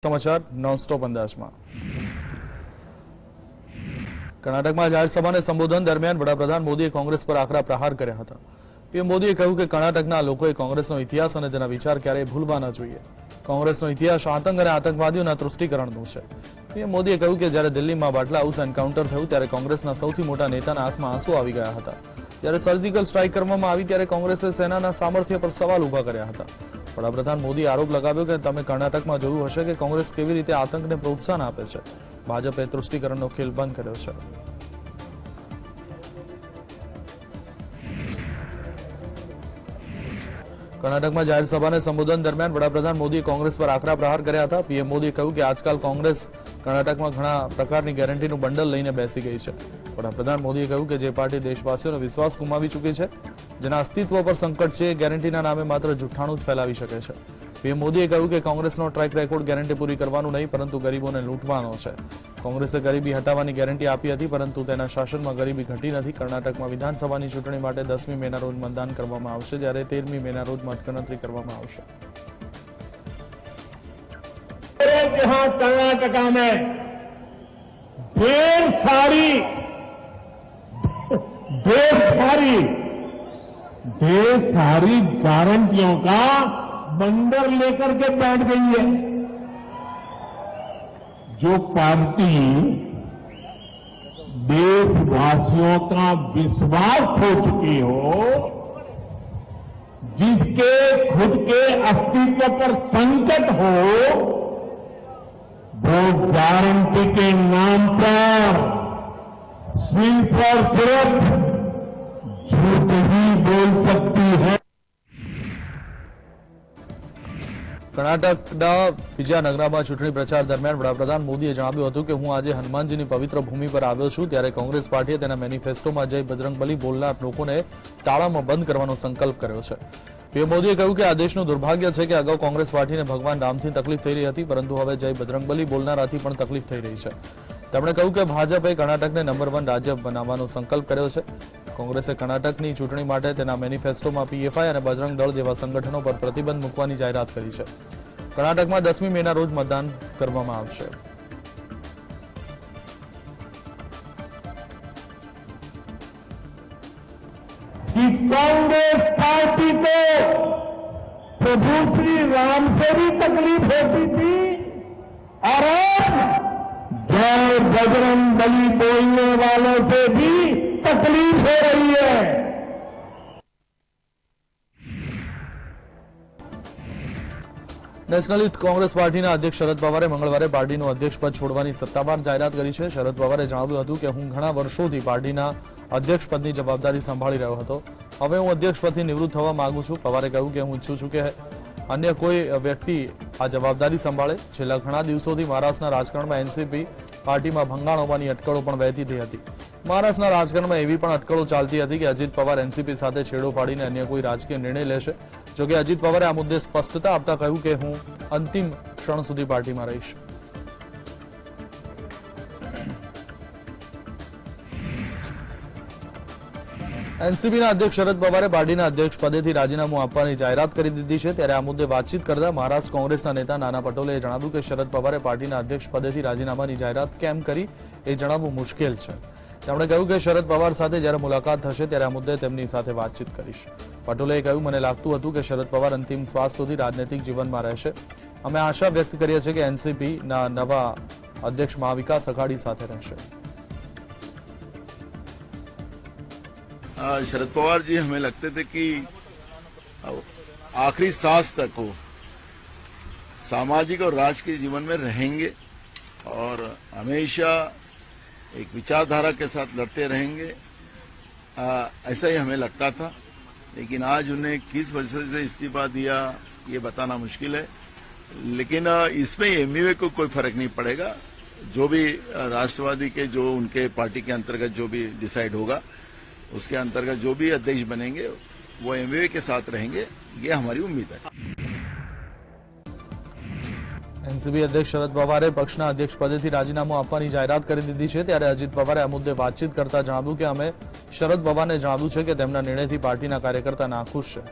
समाचार नॉनस्टॉप अंदाज में कर्नाटक में जाहिर सभा ने संबोधन दरमियान वडाप्रधान मोदीए कांग्रेस पर आकरा प्रहार कर्या हता। पीएम मोदीए कह્યું કે કર્ણાટકના લોકોએ કોંગ્રેસનો ઇતિહાસ અને તેના વિચાર ક્યારેય ભૂલવા ન જોઈએ। કોંગ્રેસનો ઇતિહાસ આતંક અને આતંકવાદીઓના તૃષ્ટિકરણનો છે। પીએમ મોદીએ કહ્યું કે જ્યારે દિલ્હીમાં બાટલા હાઉસ એન્કાઉન્ટર થયું ત્યારે કોંગ્રેસના સૌથી મોટા નેતાના આંખમાં આંસુ આવી ગયા હતા। જ્યારે સર્જિકલ સ્ટ્રાઇક કરવામાં આવી ત્યારે કોંગ્રેસે સેનાના સામર્થ્ય પર સવાલ ઉભા કર્યા હતા। વડાપ્રધાન મોદીએ આરોપ લગાવ્યો કે તમે કર્ણાટકમાં જોયું હશે કે કોંગ્રેસ કેવી રીતે આતંકને પ્રોત્સાહન આપે છે। ભાજપે તૃષ્ટિકરણનો ખેલ બંધ કર્યો છે। कर्नाटक में जाहिर सभा ने संबोधन दरमियान वडाप्रधान मोदीए कांग्रेस पर आकरा प्रहार कर्या था। पीएम मोदीए कह્યું કે आजकल कांग्रेस कर्नाटक में घणा प्रकारनी गेरंटीनु बंडल लईने बेसी गई है। वडाप्रधान मोदीए कह્યું કે जे पार्टी देशवासीओनो विश्वास गुमावी चूकी है, जेना अस्तित्व पर संकट है, गेरंटीना नामे मात्र जूठाणु ज फैलावी शके छे। पीएम मोदीए કહ્યું કે कांग्रेसनो ट्रेक रेकॉर्ड गेरंटी पूरी करवानुं नहीं परंतु गरीबोने लूंटवानो छे। कांग्रेसे गरीबी हटाववानी गेरंटी आपी हती परंतु तेना शासनमां गरीबी घटी नथी। कर्नाटकमां विधानसभानी चूंटणी माटे 10મી મેના रोज मतदान करवामां आवशे, ज्यारे 13મી મેના रोज मतगणतरी करवामां आवशे। यहाँ कर्नाटका में ढेर सारी गारंटियों का बंडल लेकर के बैठ गई है। जो पार्टी देशवासियों का विश्वास खो चुकी हो, जिसके खुद के अस्तित्व पर संकट हो, वो गारंटी के नाम पर सिर्फ और सिर्फ झूठ ही बोल सकती है। कर्नाटकना विजयनगरमा चूंटणी प्रचार दरमियान वडाप्रधान मोदीए जणाव्युं हतुं के हूँ आज हनुमानजीनी पवित्र भूमि पर आव्यो छुं, त्यारे कांग्रेस पार्टीए तेना मेनिफेस्टोमां जय बजरंगबली बोलनार लोकोने ताळामां बंद करवानो संकल्प कर्यो छे। पीएम मोदीए કહ્યું કે આ દેશનું દુર્ભાગ્ય છે કે અગાઉ કોંગ્રેસ પાર્ટીને ભગવાન રામથી તકલીફ થઈ રહી હતી પરંતુ હવે જય બજરંગબલી બોલનારાથી પણ તકલીફ થઈ રહી છે। તેમણે કહ્યું કે ભાજપે કર્ણાટકને નંબર 1 રાજ્ય બનાવવાનો સંકલ્પ કર્યો છે। કોંગ્રેસે કર્ણાટકની ચૂંટણી માટે તેના મેનિફેસ્ટોમાં પીએફઆઈ અને બજરંગ દળ જેવા સંગઠનો પર પ્રતિબંધ મૂકવાની જાહેરાત કરી છે। કર્ણાટકમાં 10મી મેના રોજ મતદાન કરવામાં આવશે। कि कांग्रेस पार्टी को प्रभु श्री राम से भी तकलीफ होती थी और अब जय बजरंगबली बोलने वालों से भी तकलीफ हो रही है। नेशनलिस्ट कांग्रेस पार्टीना अध्यक्ष शरद पवारे मंगळवारे पार्टीનું अध्यक्ष पद છોડવાની સત્તાવાર જાહેરાત કરી છે। શરદ પવારે જણાવ્યું હતું કે હું ઘણા વર્ષોથી પાર્ટીના અધ્યક્ષ પદની જવાબદારી સંભાળી રહ્યો હતો, હવે હું અધ્યક્ષ પદથી નિવૃત્ત થવા માંગુ છું। પવારે કહ્યું કે હું ઈચ્છું છું કે અન્ય કોઈ વ્યક્તિ આ જવાબદારી સંભાળે। છેલ્લા ઘણા દિવસોથી મહારાષ્ટ્રના રાજકારણમાં એનસીપી પાર્ટીમાં ભંગાણ હોવાની અટકળો પણ વહેતી થઈ હતી। મહારાષ્ટ્રના રાજકારણમાં એવી પણ અટકળો ચાલતી હતી કે અજીત પવાર એનસીપી સાથે છેડો ફાડીને અન્ય કોઈ રાજકીય નિર્ણય લેશે। જો કે અજીત પવારે આ મુદ્દે સ્પષ્ટતા આપતા કહ્યું કે હું અંતિમ ક્ષણ સુધી પાર્ટીમાં રહીશ। એનસીપીના અધ્યક્ષ શરદ પવારે પાર્ટીના અધ્યક્ષ પદેથી રાજીનામું આપવાની જાહેરાત કરી દીધી છે। ત્યારે આ મુદ્દે વાતચીત કરતા મહારાષ્ટ્ર કોંગ્રેસના નેતા નાના પટોલેએ જણાવ્યું કે શરદ પવારે પાર્ટીના અધ્યક્ષ પદેથી રાજીનામાની જાહેરાત કેમ કરી એ જણાવવું મુશ્કેલ છે। તેમણે કહ્યું કે શરદ પવાર સાથે જ્યારે મુલાકાત થશે ત્યારે આ મુદ્દે તેમની સાથે વાતચીત કરીશ। પટોલેએ કહ્યું મને લાગતું હતું કે શરદ પવાર અંતિમ શ્વાસ સુધી રાજનૈતિક જીવનમાં રહેશે। અમે આશા વ્યક્ત કરીએ છીએ કે એનસીપીના નવા અધ્યક્ષ મહાવિકાસ અઘાડી સાથે રહેશે। शरद पवार जी हमें लगते थे कि आखिरी सांस तक वो सामाजिक और राजकीय जीवन में रहेंगे और हमेशा एक विचारधारा के साथ लड़ते रहेंगे, ऐसा ही हमें लगता था। लेकिन आज उन्हें किस वजह से इस्तीफा दिया ये बताना मुश्किल है, लेकिन इसमें एमयूए को कोई फर्क नहीं पड़ेगा। जो भी राष्ट्रवादी के जो उनके पार्टी के अंतर्गत जो भी डिसाइड होगा उसके अंतर्गत जो भी अध्यक्ष बनेंगे वो एमयूए के साथ रहेंगे, ये हमारी उम्मीद है। एनसीपी अध्यक्ष शरद पवारे पक्षना अध्यक्ष पदेથી રાજીનામું આપવાની જાહેરાત કરી દીધી છે। ત્યારે અજીત પવારે આ મુદ્દે વાતચીત કરતા જણાવ્યું કે અમે શરદ પવારને જણાવ્યું છે કે તેમના નિર્ણયથી પાર્ટીના કાર્યકર્તા નાખુશ છે।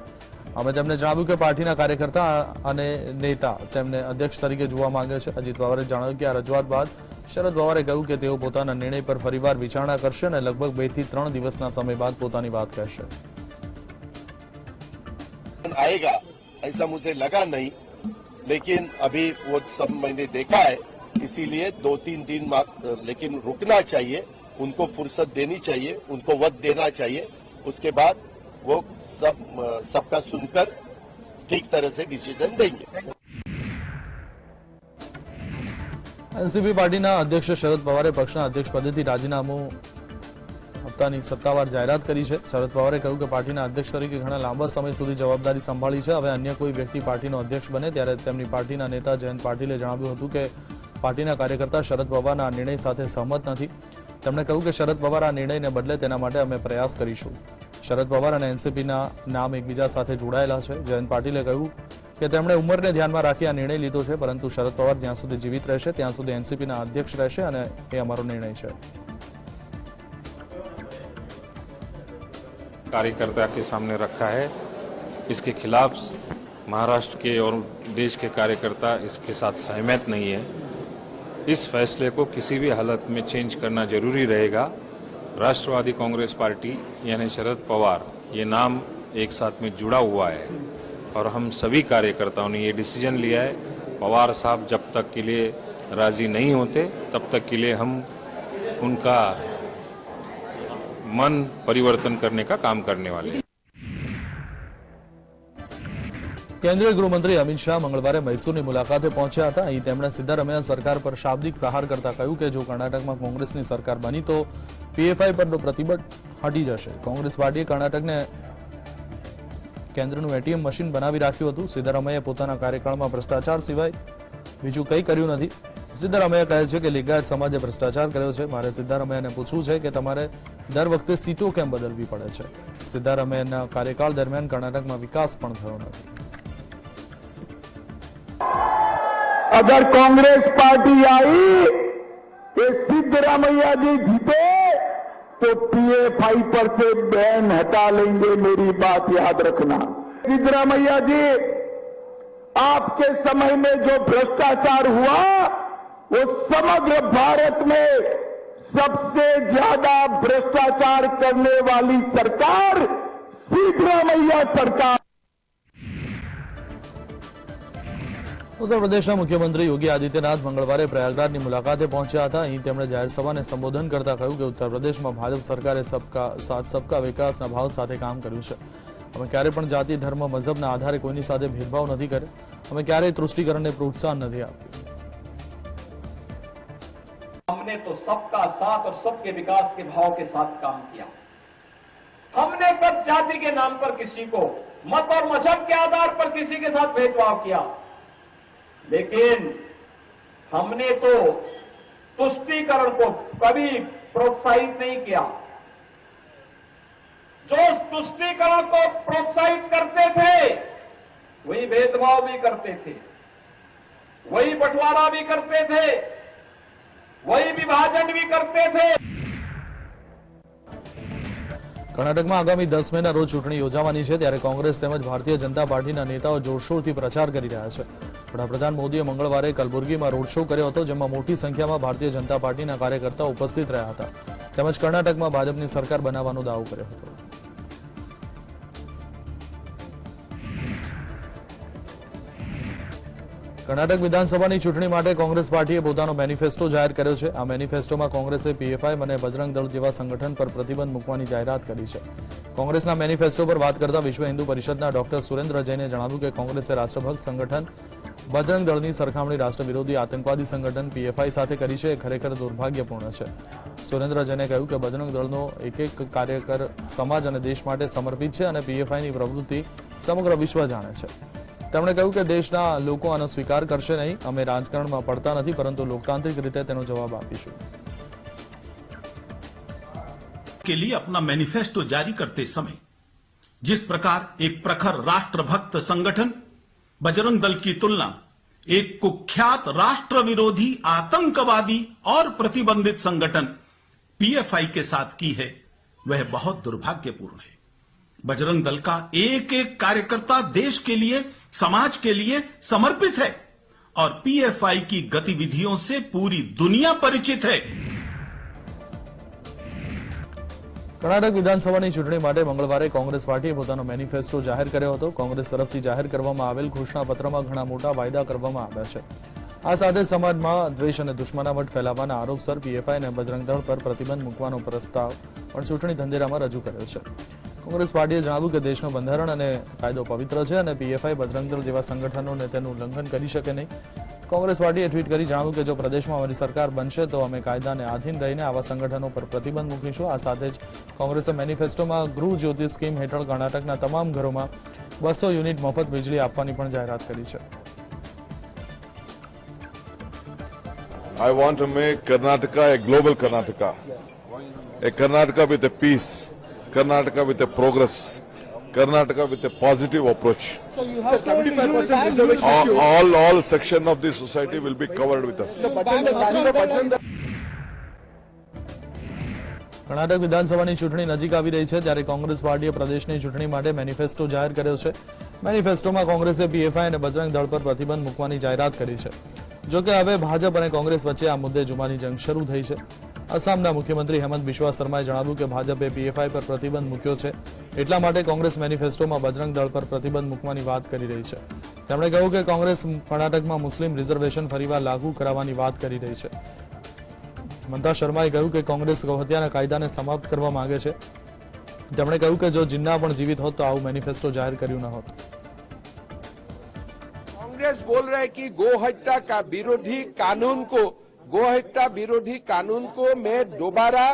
અમે તેમને જણાવ્યું કે પાર્ટીના કાર્યકર્તા અને નેતા તેમને અધ્યક્ષ તરીકે જોવા માંગે છે। અજીત પવારે જણાવ્યું કે આ રજૂઆત બાદ શરદ પવારે કહ્યું કે તેઓ પોતાના નિર્ણય પર ફરીવાર વિચારણા કરશે અને લગભગ 2 થી 3 દિવસના સમય બાદ પોતાની વાત કહેશે। आएगा ऐसा मुझे लगा नहीं, लेकिन अभी वो सब मैंने देखा है, इसीलिए 2-3 दिन बाद लेकिन रुकना चाहिए, उनको फुर्सत देनी चाहिए, उनको वक्त देना चाहिए। उसके बाद वो सबका सुनकर ठीक तरह से डिसीजन देंगे। एनसीपी पार्टीना अध्यक्ष शरद पवारे पक्षना अध्यक्ष पदेथी राजीनामું આપવાની સત્તાવાર જાહેરાત કરી છે। શરદ પવારે કહ્યું કે પાર્ટીના અધ્યક્ષ તરીકે ઘણા લાંબા સમય સુધી જવાબદારી સંભાળી છે। હવે અન્ય કોઈ વ્યક્તિ પાર્ટીનો અધ્યક્ષ બને ત્યારે તેમની પાર્ટીના નેતા જયંત પાટીલે જણાવ્યું હતું કે પાર્ટીના કાર્યકર્તા શરદ પવારના નિર્ણય સાથે સહમત નથી। તેમણે કહ્યું કે શરદ પવાર આ નિર્ણયને બદલે તેના માટે અમે પ્રયાસ કરીશું। શરદ પવાર અને એનસીપીના નામ એકબીજા સાથે જોડાયેલા છે। જયંત પાટીલે કહ્યું કે તેમણે ઉંમરને ધ્યાનમાં રાખી આ નિર્ણય લીધો છે, પરંતુ શરદ પવાર જ્યાં સુધી જીવિત રહેશે ત્યાં સુધી એનસીપીના અધ્યક્ષ રહેશે અને એ અમારો નિર્ણય છે। कार्यकर्ता के सामने रखा है, इसके खिलाफ महाराष्ट्र के और देश के कार्यकर्ता इसके साथ सहमत नहीं है। इस फैसले को किसी भी हालत में चेंज करना जरूरी रहेगा। राष्ट्रवादी कांग्रेस पार्टी यानी शरद पवार ये नाम एक साथ में जुड़ा हुआ है और हम सभी कार्यकर्ताओं ने ये डिसीजन लिया है। पवार साहब जब तक के लिए राजी नहीं होते तब तक के लिए हम उनका मन परिवर्तन करने का काम करने वाले हैं। केंद्रीय गृहमंत्री अमित शाह मंगलवारे मैसूरनी मुलाकाते पहुंच्या હતા। અહીં તેમણે સિદ્ધારમૈયા સરકાર પર શાબ્દિક પ્રહાર કરતા કહ્યું કે જો કર્ણાટકમાં કોંગ્રેસની સરકાર બની તો પીએફઆઈ પરનો પ્રતિબંધ હટી જશે। કોંગ્રેસ પાર્ટીએ કર્ણાટકને કેન્દ્રનું એટીએમ મશીન બનાવી રાખ્યું હતું। સિદ્ધારમૈયાએ પોતાના કાર્યકાળમાં ભ્રષ્ટાચાર સિવાય બીજું કંઈ કર્યું નથી। સિદ્ધારમૈયા કહે છે કે લિંગાયત સમાજે ભ્રષ્ટાચાર કર્યો છે। મારે સિદ્ધારમૈયાને પૂછવું છે કે તમારે દર વખતે સીટો કેમ બદલવી પડે છે। સિદ્ધારમૈયાના કાર્યકાળ દરમિયાન કર્ણાટકમાં વિકાસ પણ થયો નથી। अगर कांग्रेस पार्टी आई कि सिद्धरामैया जी जीते तो पीएफआई पर से बैन हटा लेंगे, मेरी बात याद रखना। सिद्धरामैया जी, आपके समय में जो भ्रष्टाचार हुआ वो समग्र भारत में सबसे ज्यादा भ्रष्टाचार करने वाली सरकार सिद्धरामैया सरकार। उत्तर प्रदेशના મુખ્યમંત્રી યોગી આદિત્યનાથ મંગળવારે પ્રયાગરાજની મુલાકાતે પહોંચ્યા હતા। અહીં તેમણે જાહેર સભાને સંબોધન કરતા કહ્યું કે ઉત્તર પ્રદેશમાં ભાજપ સરકારે सबका साथ सबका विकासના ભાવ સાથે કામ કર્યું છે। અમે ક્યારે પણ જાતિ, ધર્મ, મઝહબના આધારે કોઈની સાથે ભેદભાવ નથી કર્યો। અમે ક્યારેય તૃષ્ટિકરણને પ્રોત્સાહન નથી આપ્યું। हमने तो सबका साथ और सबके विकास के भाव के साथ काम किया। हमने कब जाति के नाम पर किसी को, मत और मजहब के आधार पर किसी के साथ भेदभाव किया? लेकिन हमने तो तुष्टीकरण को कभी प्रोत्साहित नहीं किया। जो तुष्टीकरण को प्रोत्साहित करते थे वही भेदभाव भी करते थे, वही बंटवारा भी करते थे, वही विभाजन भी करते थे। કર્ણાટકમાં આગામી 10 મેના રોજ ચૂંટણી યોજાવાની છે, ત્યારે કોંગ્રેસ તેમજ ભારતીય જનતા પાર્ટીના નેતાઓ જોરશોરથી પ્રચાર કરી રહ્યા છે। વડાપ્રધાન મોદીએ મંગળવારે કલબુર્ગીમાં રોડ શો કર્યો હતો, જેમાં મોટી સંખ્યામાં ભારતીય જનતા પાર્ટીના કાર્યકર્તાઓ ઉપસ્થિત રહ્યા હતા, તેમજ કર્ણાટકમાં ભાજપની સરકાર બનાવવાનો દાવો કર્યો હતો। કર્ણાટક વિધાનસભાની ચૂંટણી માટે કોંગ્રેસ પાર્ટીએ પોતાનો મેનિફેસ્ટો જાહેર કર્યો છે। આ મેનિફેસ્ટોમાં કોંગ્રેસે પીએફઆઈ અને બજરંગ દળ જેવા સંગઠન પર પ્રતિબંધ મૂકવાની જાહેરાત કરી છે। કોંગ્રેસના મેનિફેસ્ટો પર વાત કરતા વિશ્વ હિન્દુ પરિષદના ડોક્ટર સુરેન્દ્ર જૈને જણાવ્યું કે કોંગ્રેસે રાષ્ટ્રભક્ત સંગઠન બજરંગ દળની સરખામણી રાષ્ટ્રવિરોધી આતંકવાદી સંગઠન પીએફઆઈ સાથે કરી છે, એ ખરેખર દુર્ભાગ્યપૂર્ણ છે। સુરેન્દ્ર જૈને કહ્યું કે બજરંગ દળનો એક એક કાર્યકર સમાજ અને દેશ માટે સમર્પિત છે અને પીએફઆઈની પ્રવૃત્તિ સમગ્ર વિશ્વ જાણે છે। તેમણે કહ્યું કે દેશના લોકો આનો સ્વીકાર કરશે નહીં। અમે રાજકારણમાં પડતા નથી, પરંતુ લોકતાંત્રિક રીતે તેનો જવાબ આપીશું। के लिए अपना मैनिफेस्टो जारी करते समय जिस प्रकार एक प्रखर राष्ट्रभक्त संगठन बजरंग दल की तुलना एक कुख्यात राष्ट्र विरोधी आतंकवादी और प्रतिबंधित संगठन पीएफआई के साथ की है, वह बहुत दुर्भाग्यपूर्ण है। बजरंग दल का एक एक कार्यकर्ता देश के लिए, समाज के लिए समर्पित है और पीएफआई की गतिविधियों से पूरी दुनिया परिचित है। કર્ણાટક વિધાનસભાની ચૂંટણી માટે મંગળવારે કોંગ્રેસ પાર્ટીએ પોતાનો મેનિફેસ્ટો જાહેર કર્યો હતો। કોંગ્રેસ તરફથી જાહેર કરવામાં આવેલ ઘોષણાપત્રમાં ઘણા મોટા વાયદા કરવામાં આવ્યા છે। આ સાથે સમાજમાં દ્વેષ અને દુશ્મનાવટ ફેલાવવાના આરોપસર પીએફઆઈ અને બજરંગ દળ પર પ્રતિબંધ મૂકવાનો પ્રસ્તાવ પણ ચૂંટણી ઢંઢેરામાં રજૂ કર્યો છે। કોંગ્રેસ પાર્ટીએ જણાવ્યું કે દેશનું બંધારણ અને કાયદો પવિત્ર છે અને પીએફઆઈ બજરંગ દળ જેવા સંગઠનોને તેનું ઉલ્લંઘન કરી શકે નહીં। કોંગ્રેસ પાર્ટીએ ટ્વીટ કરી જણાવ્યું કે જો પ્રદેશમાં અમારી સરકાર બનશે તો અમે કાયદાને આધીન રહીને આવા સંગઠનો પર પ્રતિબંધ મૂકીશું। આ સાથે જ કોંગ્રેસે મેનિફેસ્ટોમાં ગૃહ જ્યોતિ સ્કીમ હેઠળ કર્ણાટકના તમામ ઘરોમાં 200 યુનિટ મફત વીજળી આપવાની પણ જાહેરાત કરી છે। I want to make Karnataka a global Karnataka, a Karnataka with a peace, Karnataka with a progress, Karnataka with a positive approach. So you have 75% reservation. All section of the society will be covered with us. Karnataka વિધાનસભાની ચૂંટણી નજીક આવી રહી છે ત્યારે કોંગ્રેસ પાર્ટીએ પ્રદેશની ચૂંટણી માટે મેનિફેસ્ટો જાહેર કર્યો છે। મેનિફેસ્ટોમાં કોંગ્રેસે પીએફઆઈ અને બજરંગ દળ પર પ્રતિબંધ મૂકવાની જાહેરાત કરી છે। જોકે હવે ભાજપ અને કોંગ્રેસ વચ્ચે આ મુદ્દે જુમાની જંગ શરૂ થઈ છે। આસામના મુખ્યમંત્રી હેમંત બિસ્વા શર્માએ જણાવ્યું કે ભાજપે પીએફઆઈ પર પ્રતિબંધ મૂક્યો છે, એટલા માટે કોંગ્રેસ મેનિફેસ્ટોમાં બજરંગ દળ પર પ્રતિબંધ મૂકવાની વાત કરી રહી છે। તેમણે કહ્યું કે કોંગ્રેસ કર્ણાટકમાં મુસ્લિમ રિઝર્વેશન ફરીવાર લાગુ કરાવવાની વાત કરી રહી છે। મંતા શર્માએ કહ્યું કે કોંગ્રેસ ગૌહત્યાના કાયદાને સમાપ્ત કરવા માંગે છે। તેમણે કહ્યું કે જો जिन्ना પણ જીવિત હોત તો આવું મેનિફેસ્ટો જાહેર કર્યું ન હોત। कांग्रेस बोल रहा है कि गो हत्या का विरोधी कानून को, गो हत्या विरोधी कानून को मैं दोबारा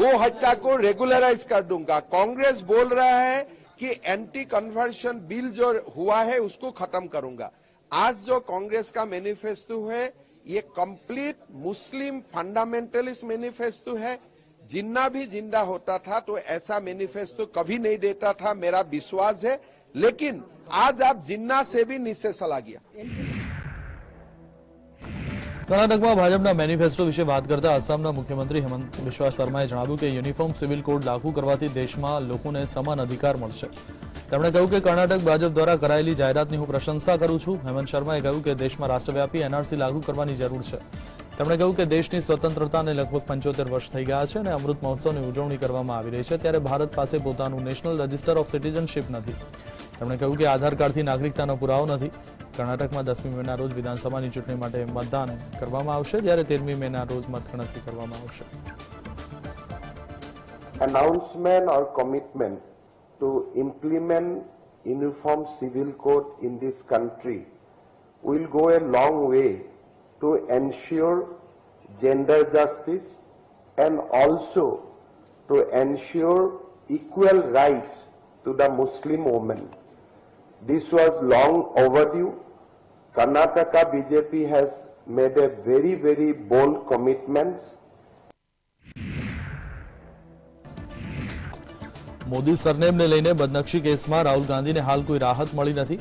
गो हत्या को रेगुलराइज कर दूंगा। कांग्रेस बोल रहा है कि एंटी कन्वर्शन बिल जो हुआ है उसको खत्म करूंगा। आज जो कांग्रेस का मैनिफेस्टो है ये कंप्लीट मुस्लिम फंडामेंटलिस्ट मैनिफेस्टो है। जिन्ना भी जिंदा होता था तो ऐसा मैनिफेस्टो कभी नहीं देता था, मेरा विश्वास है। लेकिन आज आप जिन्ना से भी नीचे चला गया। કર્ણાટકમાં ભાજપના મેનિફેસ્ટો વિશે વાત કરતા આસામના મુખ્યમંત્રી હેમંત બિસ્વા શર્માએ જણાવ્યું કે યુનિફોર્મ સિવિલ કોડ લાગુ કરવાથી દેશમાં લોકોને સમાન અધિકાર મળશે। તેમણે કહ્યું કે કર્ણાટક ભાજપ દ્વારા કરાયેલી જાહેરાતની હું પ્રશંસા કરું છું। હેમંત શર્માએ કહ્યું કે દેશમાં રાષ્ટ્રવ્યાપી એનઆરસી લાગુ કરવાની જરૂર છે। તેમણે કહ્યું કે દેશની સ્વતંત્રતાને લગભગ 75 વર્ષ થઈ ગયા છે અને અમૃત મહોત્સવની ઉજવણી કરવામાં આવી રહી છે, ત્યારે ભારત પાસે પોતાનું નેશનલ રજિસ્ટર ઓફ સિટીઝનશીપ નથી। તેમણે કહ્યું કે આધાર કાર્ડથી નાગરિકતાનો પુરાવો નથી। કર્ણાટકમાં 10મી મેના રોજ વિધાનસભાની ચૂંટણી માટે મતદાન કરવામાં આવશે, જ્યારે 13મી મેના રોજ મતગણતરી કરવામાં આવશે। Announcement or commitment to implement uniform civil code in this country will go a long way to ensure gender justice and also to ensure equal rights to the Muslim women. This was long overdue. Karnataka BJP has made a very, very bold commitments. Modi સરનેમને લઈને બદનક્ષી કેસમાં રાહુલ ગાંધીને હાલ કોઈ રાહત મળી નથી।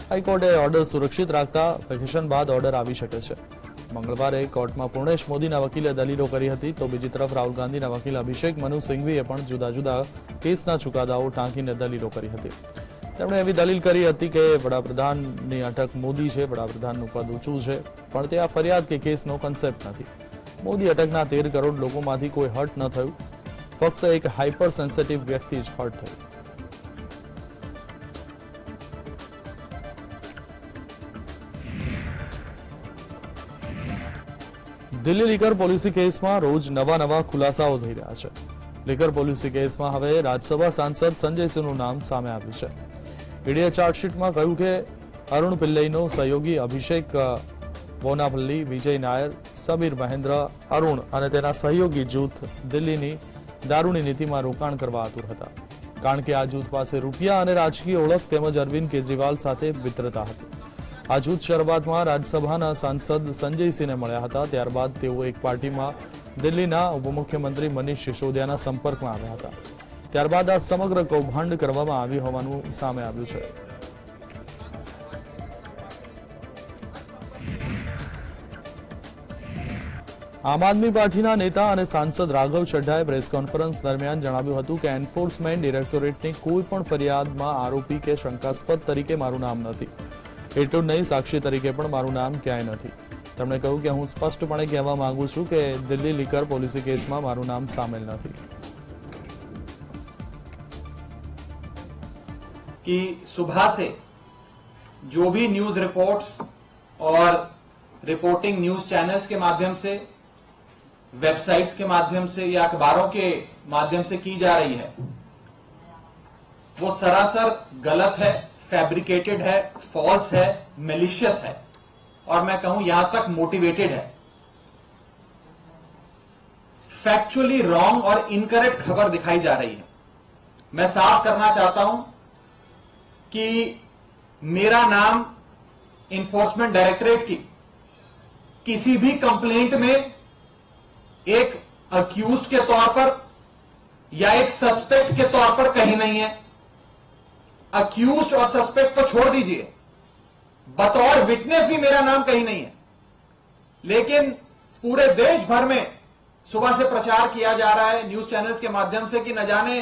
હાઈકોર્ટે order સુરક્ષિત રાખતા વેકેશન બાદ ઓર્ડર આવી શકે છે। મંગળવારે કોર્ટમાં પૂર્ણેશ મોદીના વકીલે દલીલો કરી હતી, તો બીજી તરફ રાહુલ ગાંધીના વકીલ અભિષેક મનુ સિંઘવીએ પણ જુદા જુદા કેસના ચુકાદાઓ ટાંકીને દલીલો કરી હતી। તેમણે એવી દલીલ કરી હતી કે વડાપ્રધાનની અટક મોદી છે, વડાપ્રધાનનું પદ ઊંચું છે, પણ તે આ ફરિયાદ કે કેસનો કન્સેપ્ટ નથી। મોદી અટકના 13 કરોડ લોકોમાંથી કોઈ હર્ટ ન થયું, ફક્ત એક હાઇપર સેન્સિટિવ વ્યક્તિ જ હર્ટ થયું। દિલ્હી લીકર પોલિસી કેસમાં રોજ નવા ખુલાસાઓ થઈ રહ્યા છે। લીકર પોલિસી કેસમાં હવે રાજ્યસભા સાંસદ સંજય સિંહનું નામ સામે આવ્યું છે। ઈડીએ ચાર્જશીટમાં કહ્યું કે અરુણ પિલ્લઈનો સહયોગી અભિષેક બોનાપલ્લી, વિજય નાયર, સબીર મહેન્દ્ર, અરુણ અને તેના સહયોગી જૂથ દિલ્હીની દારૂની નીતિમાં રોકાણ કરવા આતુર હતા, કારણ કે આ જૂથ પાસે રૂપિયા અને રાજકીય ઓળખ તેમજ અરવિંદ કેજરીવાલ સાથે મિત્રતા હતી। આ જૂથ શરૂઆતમાં રાજ્યસભાના સાંસદ સંજયસિંહને મળ્યા હતા, ત્યારબાદ તેઓ એક પાર્ટીમાં દિલ્હીના ઉપમુખ્યમંત્રી મનીષ સિસોદિયાના સંપર્કમાં આવ્યા હતા। ત્યારબાદ આ સમગ્ર કૌભાંડ કરવામાં આવ્યું હોવાનું સામે આવ્યું છે। આમ આદમી પાર્ટીના નેતા અને સાંસદ રાઘવ ચઢ્ઢાએ પ્રેસ કોન્ફરન્સ દરમિયાન જણાવ્યું હતું કે એન્ફોર્સમેન્ટ ડિરેક્ટોરેટની કોઈ પણ ફરિયાદમાં આરોપી કે શંકાસ્પદ તરીકે મારું નામ નથી. એટલું જ નહીં, સાક્ષી તરીકે પણ મારું નામ ક્યાંય નથી. તેમણે કહ્યું કે હું સ્પષ્ટપણે કહેવા માંગુ છું કે દિલ્હી લીકર પોલિસી કેસમાં મારું નામ સામેલ નથી. कि सुबह से जो भी न्यूज रिपोर्ट्स और रिपोर्टिंग न्यूज चैनल्स के माध्यम से, वेबसाइट्स के माध्यम से या अखबारों के माध्यम से की जा रही है, वो सरासर गलत है, फैब्रिकेटेड है, फॉल्स है, मेलिशियस है और मैं कहूं यहां तक मोटिवेटेड है. फैक्चुअली रॉन्ग और इनकरेक्ट खबर दिखाई जा रही है. मैं साफ करना चाहता हूं कि मेरा नाम इन्फोर्समेंट डायरेक्टरेट की किसी भी कंप्लेंट में एक अक्यूज्ड के तौर पर या एक सस्पेक्ट के तौर पर कहीं नहीं है. अक्यूज्ड और सस्पेक्ट तो छोड़ दीजिए, बतौर विटनेस भी मेरा नाम कहीं नहीं है. लेकिन पूरे देश भर में सुबह से प्रचार किया जा रहा है न्यूज चैनल्स के माध्यम से कि न जाने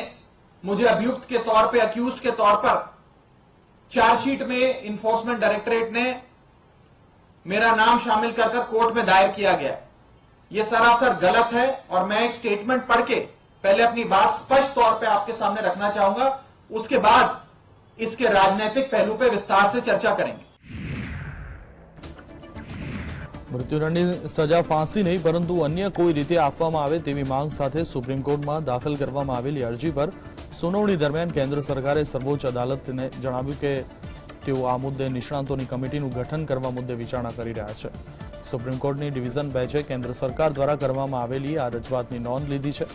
मुझे अभियुक्त के तौर पे, अक्यूज्ड के तौर पर चार्जशीट में इन्फोर्समेंट डायरेक्टरेट ने मेरा नाम शामिल कर कोर्ट में दायर किया गया. यह सरासर गलत है और मैं एक स्टेटमेंट पढ़ के पहले अपनी बात स्पष्ट तौर पे आपके सामने रखना चाहूंगा. उसके बाद इसके राजनीतिक पहलू पे विस्तार से चर्चा करेंगे. મૃત્યુદંડની સજા ફાંસી નહીં પરંતુ અન્ય કોઈ રીતે આપવામાં આવે તેવી માંગ સાથે સુપ્રીમ કોર્ટમાં દાખલ કરવામાં આવેલી અરજી પર સુનાવણી દરમિયાન કેન્દ્ર સરકારે સર્વોચ્ચ અદાલતને જણાવ્યું કે તેઓ આ મુદ્દે નિષ્ણાતોની કમિટીનું ગઠન કરવા મુદ્દે વિચારણા કરી રહ્યા છે. સુપ્રીમ કોર્ટની ડિવિઝન બેન્ચે કેન્દ્ર સરકાર દ્વારા કરવામાં આવેલી આ રજૂઆતની નોંધ લીધી છે.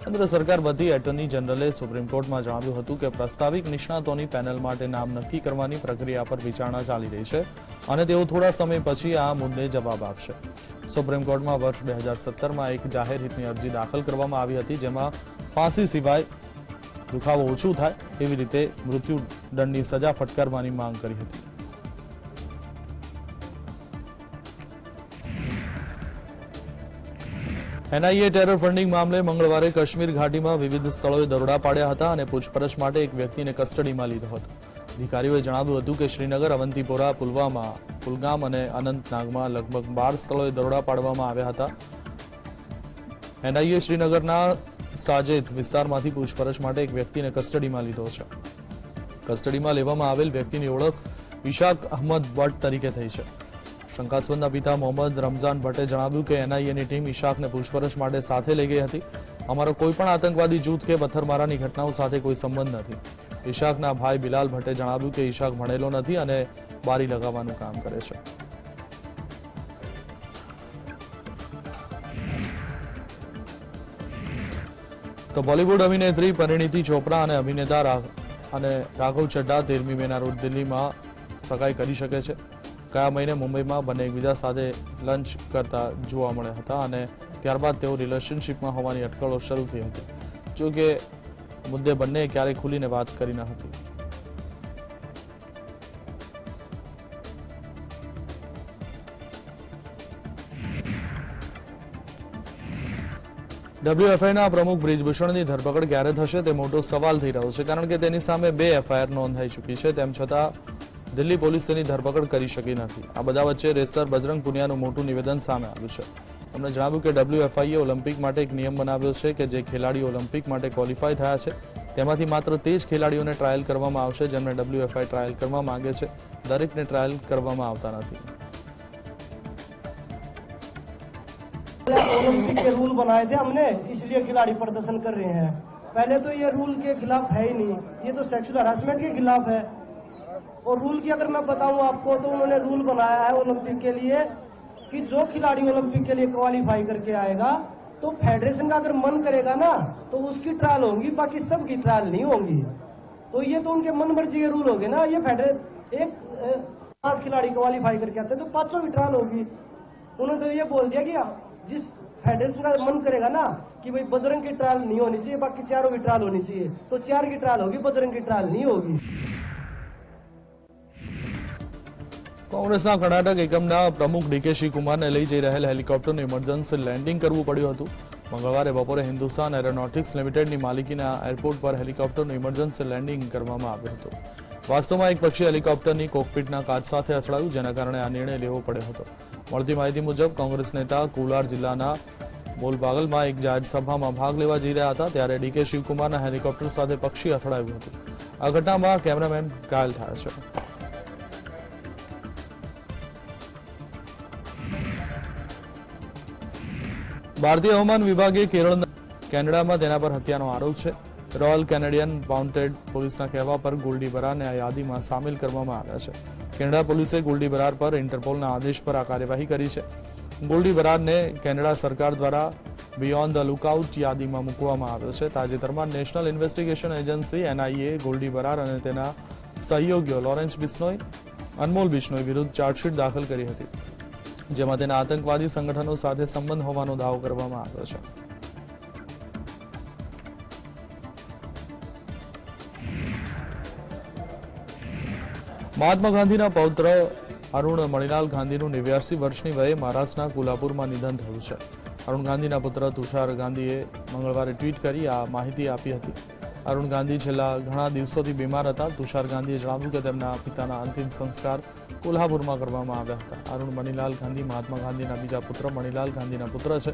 કેન્દ્ર સરકાર વતી એટર્ની જનરલે સુપ્રીમ કોર્ટમાં જણાવ્યું હતું કે પ્રસ્તાવિક નિષ્ણાતોની પેનલ માટે નામ નક્કી કરવાની પ્રક્રિયા પર વિચારણા ચાલી રહી છે અને તેઓ થોડા સમય પછી આ મુદ્દે જવાબ આપશે. સુપ્રીમ કોર્ટમાં વર્ષ 2017માં એક જાહેર હિતની અરજી દાખલ કરવામાં આવી હતી જેમાં ફાંસી સિવાય દુખાવો ઓછું થાય એવી રીતે મૃત્યુદંડની સજા ફટકારવાની માંગ કરી હતી. એનઆઈએ ટેરર ફંડિંગ મામલે મંગળવારે કાશ્મીર ઘાટીમાં વિવિધ સ્થળોએ દરોડા પાડ્યા હતા અને પૂછપરછ માટે એક વ્યક્તિને કસ્ટડીમાં લીધો હતો. અધિકારીઓએ જણાવ્યું હતું કે શ્રીનગર, અવંતીપોરા, પુલવામા, કુલગામ અને અનંતનાગમાં લગભગ 12 સ્થળોએ દરોડા પાડવામાં આવ્યા હતા. એનઆઈએ શ્રીનગરના સાજેદ વિસ્તારમાંથી પૂછપરછ માટે એક વ્યક્તિને કસ્ટડીમાં લીધો છે. કસ્ટડીમાં લેવામાં આવેલ વ્યક્તિની ઓળખ ઇશાક અહમદ ભટ્ટ તરીકે થઈ છે. શંકાસ્પદના પિતા મોહમ્મદ રમઝાન ભટ્ટે જણાવ્યું કે એનઆઈએની ટીમ ઇશાકને પૂછપરછ માટે સાથે લઈ ગઈ હતી. અમારો કોઈપણ આતંકવાદી જૂથ કે પથ્થરમારાની ઘટનાઓ સાથે કોઈ સંબંધ નથી. ઇશાકના ભાઈ બિલાલ ભટ્ટે જણાવ્યું કે ઇશાક ભણેલો નથી અને બારી લગાવવાનું કામ કરે છે. તો બોલિવૂડ અભિનેત્રી પરિણીતિ ચોપરા અને અભિનેતા રાઘવ ચઢ્ઢા 13મી મેના રોજ દિલ્હીમાં સગાઈ કરી શકે છે. ગયા મહિને મુંબઈમાં બંને એકબીજા સાથે લંચ કરતા જોવા મળ્યા હતા અને ત્યારબાદ તેઓ રિલેશનશીપમાં હોવાની અટકળો શરૂ થઈ હતી. જો કે મુદ્દે બંને ક્યારેય ખુલીને વાત કરી ન હતી. ડબ્લ્યુએફઆઈના પ્રમુખ બ્રિજભૂષણની ધરપકડ ક્યારે થશે તે મોટો સવાલ થઈ રહ્યો છે કારણ કે તેની સામે 2 એફઆઈઆર નોંધાઈ ચૂકી છે. તેમ છતાં દિલ્હી પોલીસ તેની ધરપકડ કરી શકી નથી. આ બધા વચ્ચે રેસલર બજરંગ પુનિયાનું મોટું નિવેદન સામે આવ્યું છે. તેમણે જણાવ્યું કે ડબ્લ્યુએફઆઈએ ઓલિમ્પિક માટે એક નિયમ બનાવ્યો છે કે જે ખેલાડીઓ ઓલિમ્પિક માટે ક્વોલિફાય થયા છે તેમાંથી માત્ર તે જ ખેલાડીઓને ટ્રાયલ કરવામાં આવશે જેમને ડબ્લ્યુએફઆઈ ટ્રાયલ કરવા માંગે છે. દરેકને ટ્રાયલ કરવામાં આવતા નથી. ओलंपिक के रूल बनाए थे हमने, इसलिए खिलाड़ी प्रदर्शन कर रहे हैं. पहले तो ये रूल के खिलाफ है ही नहीं, ये तो सेक्सुअल हरासमेंट के खिलाफ है. और रूल की अगर मैं बताऊं आपको तो उन्होंने रूल बनाया है ओलंपिक के लिए कि जो खिलाड़ी ओलंपिक के लिए क्वालिफाई करके आएगा तो फेडरेशन का अगर मन करेगा ना तो उसकी ट्रायल होगी, बाकी सबकी ट्रायल नहीं होगी. तो ये तो उनके मन मर्जी के रूल हो गए ना. ये एक 5 खिलाड़ी क्वालिफाई करके आते तो 500 की ट्रायल होगी. उन्होंने तो ये बोल दिया कि जिस फेडरेशन का मन करेगा ना कि भाई बजरंग की ट्रायल नहीं होनी चाहिए, बाकी चारों की ट्रायल होनी चाहिए, तो 4 की ट्रायल होगी, बजरंग की ट्रायल नहीं होगी. કોંગ્રેસના કર્ણાટક એકમના પ્રમુખ ડીકે શિવકુમારને લઈ જઈ રહેલ હેલિકોપ્ટરનું ઇમરજન્સી લેન્ડિંગ કરવું પડ્યું હતું. મંગળવારે બપોરે હિન્દુસ્તાન એરોનોટિક્સ લિમિટેડની માલિકીના એરપોર્ટ પર હેલિકોપ્ટરનું ઇમરજન્સી લેન્ડિંગ કરવામાં આવ્યું હતું. વાસ્તવમાં એક પક્ષી હેલિકોપ્ટરની કોકપીટના કાચ સાથે અથડાયું, જેના કારણે આ નિર્ણય લેવો પડ્યો હતો. મળતી માહિતી મુજબ કોંગ્રેસ નેતા કોલાર જિલ્લાના બોલબાગલમાં એક જાહેર સભામાં ભાગ લેવા જઈ રહ્યા હતા, ત્યારે ડીકે શિવકુમારના હેલિકોપ્ટર સાથે પક્ષી અથડાયું હતું. આ ઘટનામાં કેમેરામેન ઘાયલ થયા છે. ભારતીય હવામાન વિભાગે કેનેડામાં તેના પર હત્યાનો આરોપ છે. રોયલ કેનેડિયન માઉન્ટેડ પોલીસના કહેવા પર ગોલ્ડી બરારને આ યાદીમાં સામેલ કરવામાં આવ્યા છે. કેનેડા પોલીસે ગોલ્ડી બરાર પર ઇન્ટરપોલના આદેશ પર આ કાર્યવાહી કરી છે. ગોલ્ડી બરારને કેનેડા સરકાર દ્વારા બિયોન્ડ ધ લુકઆઉટ યાદીમાં મૂકવામાં આવ્યો છે. તાજેતરમાં national investigation agency NIA Goldy Brar અને તેના સહયોગીઓ લોરેન્સ બિશ્નોઈ, અનમોલ બિશ્નોઈ વિરુદ્ધ ચાર્જશીટ દાખલ કરી હતી, જેમાં તેના આતંકવાદી સંગઠનો સાથે સંબંધ હોવાનો દાવો કરવામાં આવ્યો છે. મહાત્મા ગાંધીના પૌત્ર અરુણ મણિલાલ ગાંધીનું 89 વર્ષની વયે મહારાષ્ટ્રના કોલ્હાપુરમાં નિધન થયું છે. અરુણ ગાંધીના પુત્ર તુષાર ગાંધીએ મંગળવારે ટ્વીટ કરી આ માહિતી આપી હતી. અરુણ ગાંધી છેલ્લા ઘણા દિવસોથી બીમાર હતા. તુષાર ગાંધીએ જણાવ્યું કે તેમના પિતાના અંતિમ સંસ્કાર કોલ્હાપુરમાં કરવામાં આવ્યા હતા. અરુણ મણિલાલ ગાંધી મહાત્મા ગાંધીના બીજા પુત્ર મણિલાલ ગાંધીના પુત્ર છે.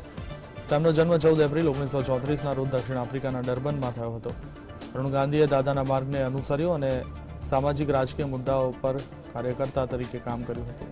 તેમનો જન્મ 14 એપ્રિલ 1934ના રોજ દક્ષિણ આફ્રિકાના ડર્બનમાં થયો હતો. અરુણ ગાંધીએ દાદાના માર્ગને અનુસર્યો અને સામાજિક રાજકીય મુદ્દાઓ પર કાર્યકર્તા તરીકે કામ કર્યું હતું.